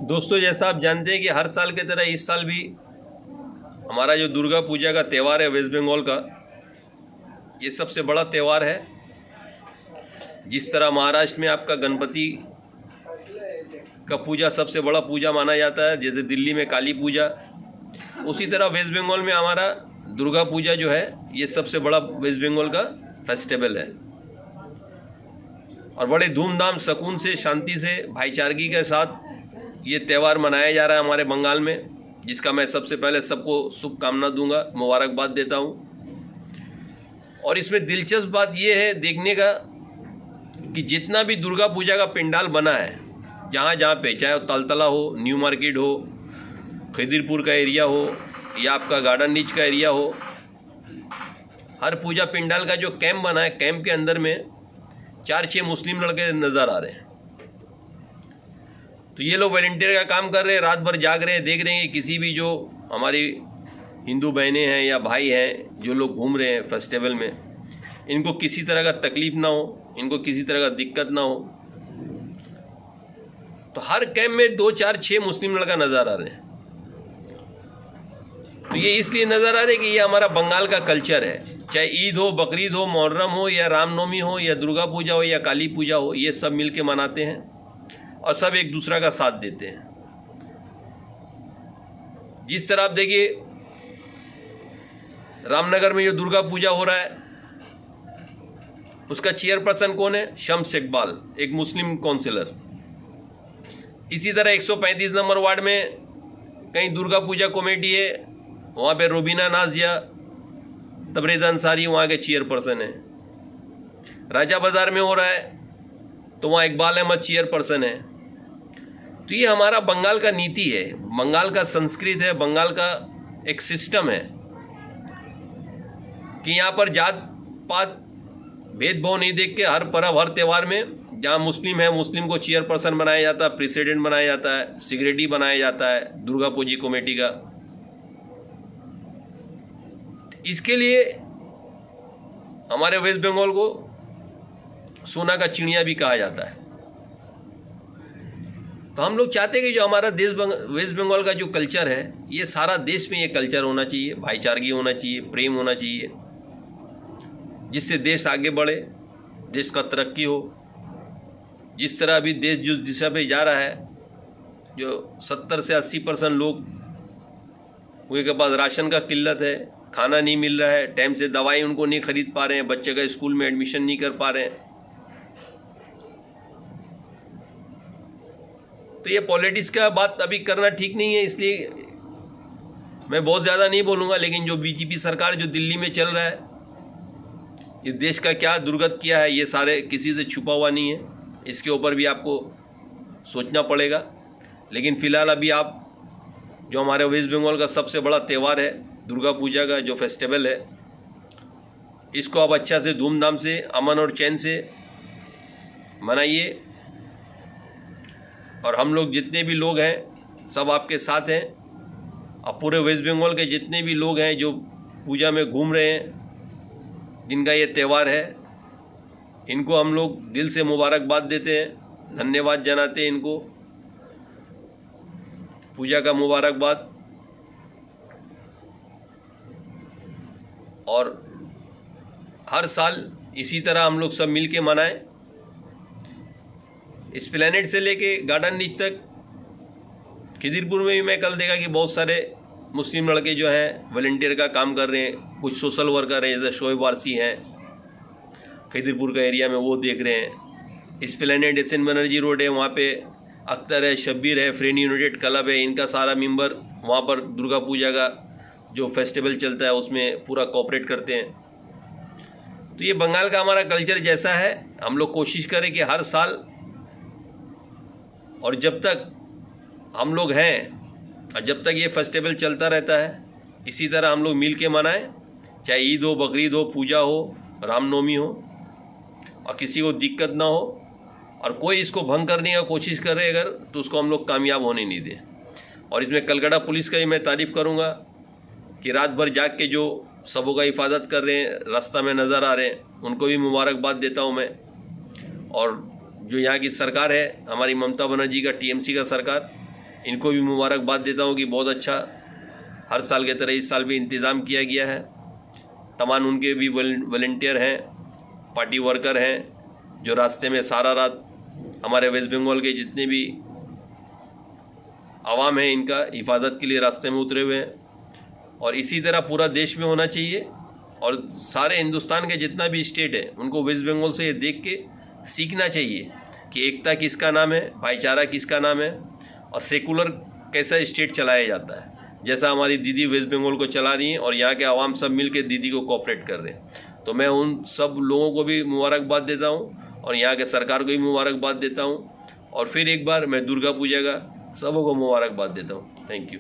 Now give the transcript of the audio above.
दोस्तों, जैसा आप जानते हैं कि हर साल की तरह इस साल भी हमारा जो दुर्गा पूजा का त्यौहार है वेस्ट बंगाल का, ये सबसे बड़ा त्यौहार है। जिस तरह महाराष्ट्र में आपका गणपति का पूजा सबसे बड़ा पूजा माना जाता है, जैसे दिल्ली में काली पूजा, उसी तरह वेस्ट बंगाल में हमारा दुर्गा पूजा जो है ये सबसे बड़ा वेस्ट बंगाल का फेस्टिवल है। और बड़े धूमधाम, सुकून से, शांति से, भाईचारगी के साथ ये त्यौहार मनाया जा रहा है हमारे बंगाल में, जिसका मैं सबसे पहले सबको शुभकामना दूंगा, मुबारकबाद देता हूँ। और इसमें दिलचस्प बात ये है देखने का कि जितना भी दुर्गा पूजा का पंडाल बना है, जहाँ जहाँ पे, चाहे तालतला हो, न्यू मार्केट हो, खिदिरपुर का एरिया हो या आपका गार्डन रीच का एरिया हो, हर पूजा पंडाल का जो कैंप बना है, कैंप के अंदर में 4-6 मुस्लिम लड़के नज़र आ रहे हैं। तो ये लोग वॉलंटियर का काम कर रहे हैं, रात भर जाग रहे हैं, देख रहे हैं कि किसी भी जो हमारी हिंदू बहनें हैं या भाई हैं जो लोग घूम रहे हैं फेस्टिवल में, इनको किसी तरह का तकलीफ़ ना हो, इनको किसी तरह का दिक्कत ना हो। तो हर कैंप में 2-4-6 मुस्लिम लड़का नज़र आ रहे हैं। तो ये इसलिए नज़र आ रहे हैं कि ये हमारा बंगाल का कल्चर है। चाहे ईद हो, बकरीद हो, मुहर्रम हो या रामनवमी हो या दुर्गा पूजा हो या काली पूजा हो, ये सब मिल के मनाते हैं और सब एक दूसरा का साथ देते हैं। जिस तरह आप देखिए रामनगर में जो दुर्गा पूजा हो रहा है, उसका चेयरपर्सन कौन है? शम्स इकबाल, एक मुस्लिम काउंसिलर। इसी तरह 135 नंबर वार्ड में कहीं दुर्गा पूजा कमेटी है, वहाँ पे रोबीना नाजिया तबरेज़ अंसारी वहाँ के चेयरपर्सन है। राजा बाज़ार में हो रहा है तो वहाँ इकबाल अहमद चेयरपर्सन है। तो ये हमारा बंगाल का नीति है, बंगाल का संस्कृत है, बंगाल का एक सिस्टम है कि यहाँ पर जात पात भेदभाव नहीं देख के हर पर्व, हर त्यौहार में जहाँ मुस्लिम है, मुस्लिम को चेयरपर्सन बनाया जाता है, प्रेसिडेंट बनाया जाता है, सेक्रेटरी बनाया जाता है दुर्गा पूजा कमेटी का। इसके लिए हमारे वेस्ट बंगाल को सोना का चिड़िया भी कहा जाता है। तो हम लोग चाहते हैं कि जो हमारा वेस्ट बंगाल का जो कल्चर है, ये सारा देश में ये कल्चर होना चाहिए, भाईचारगी होना चाहिए, प्रेम होना चाहिए, जिससे देश आगे बढ़े, देश का तरक्की हो। जिस तरह अभी देश जिस दिशा पे जा रहा है, जो 70 से 80% लोग उनके पास राशन का किल्लत है, खाना नहीं मिल रहा है, टाइम से दवाई उनको नहीं खरीद पा रहे हैं, बच्चे का स्कूल में एडमिशन नहीं कर पा रहे हैं। तो ये पॉलिटिक्स का बात अभी करना ठीक नहीं है, इसलिए मैं बहुत ज़्यादा नहीं बोलूँगा। लेकिन जो बीजेपी सरकार जो दिल्ली में चल रहा है, ये देश का क्या दुर्गत किया है, ये सारे किसी से छुपा हुआ नहीं है, इसके ऊपर भी आपको सोचना पड़ेगा। लेकिन फ़िलहाल अभी आप जो हमारे वेस्ट बंगाल का सबसे बड़ा त्यौहार है दुर्गा पूजा का जो फेस्टिवल है, इसको आप अच्छा से, धूमधाम से, अमन और चैन से मनाइए। और हम लोग जितने भी लोग हैं सब आपके साथ हैं। अब पूरे वेस्ट बंगाल के जितने भी लोग हैं जो पूजा में घूम रहे हैं, जिनका ये त्यौहार है, इनको हम लोग दिल से मुबारकबाद देते हैं, धन्यवाद जनाते हैं इनको, पूजा का मुबारकबाद। और हर साल इसी तरह हम लोग सब मिल के मनाएं। एस्प्लेनेड से लेके गार्डन रीच तक, खिदिरपुर में भी मैं कल देखा कि बहुत सारे मुस्लिम लड़के जो हैं वॉलंटियर का काम कर रहे हैं, कुछ सोशल वर्कर हैं, जैसे शोएब वारसी हैं खिदिरपुर का एरिया में, वो देख रहे हैं। एस्प्लेनेड एसएन बनर्जी रोड है, वहाँ पे अख्तर है, शब्बीर है, फ्रेंड यूनाइटेड क्लब है, इनका सारा मेंबर वहाँ पर दुर्गा पूजा का जो फेस्टिवल चलता है उसमें पूरा कोऑपरेट करते हैं। तो ये बंगाल का हमारा कल्चर जैसा है, हम लोग कोशिश करें कि हर साल और जब तक हम लोग हैं और जब तक ये फेस्टिवल चलता रहता है, इसी तरह हम लोग मिल के मनाएं। चाहे ईद हो, बकरीद हो, पूजा हो, रामनवमी हो, और किसी को दिक्कत ना हो। और कोई इसको भंग करने की कोशिश करे अगर, तो उसको हम लोग कामयाब होने नहीं दें। और इसमें कलकत्ता पुलिस का ही मैं तारीफ़ करूँगा कि रात भर जाग के जो सबों का हिफाजत कर रहे हैं, रास्ता में नज़र आ रहे हैं, उनको भी मुबारकबाद देता हूँ मैं। और जो यहाँ की सरकार है हमारी ममता बनर्जी का, टीएमसी का सरकार, इनको भी मुबारकबाद देता हूँ कि बहुत अच्छा हर साल की तरह इस साल भी इंतज़ाम किया गया है। तमाम उनके भी वॉलंटियर हैं, पार्टी वर्कर हैं, जो रास्ते में सारा रात हमारे वेस्ट बंगाल के जितने भी आवाम हैं इनका हिफाजत के लिए रास्ते में उतरे हुए हैं। और इसी तरह पूरा देश में होना चाहिए और सारे हिंदुस्तान के जितना भी स्टेट है उनको वेस्ट बंगाल से ये देख के सीखना चाहिए कि एकता किसका नाम है, भाईचारा किसका नाम है और सेकुलर कैसा स्टेट चलाया जाता है। जैसा हमारी दीदी वेस्ट बंगाल को चला रही हैं और यहाँ के आवाम सब मिल के दीदी को कोऑपरेट कर रहे हैं। तो मैं उन सब लोगों को भी मुबारकबाद देता हूँ और यहाँ के सरकार को भी मुबारकबाद देता हूँ। और फिर एक बार मैं दुर्गा पूजा का सबों को मुबारकबाद देता हूँ। Thank you.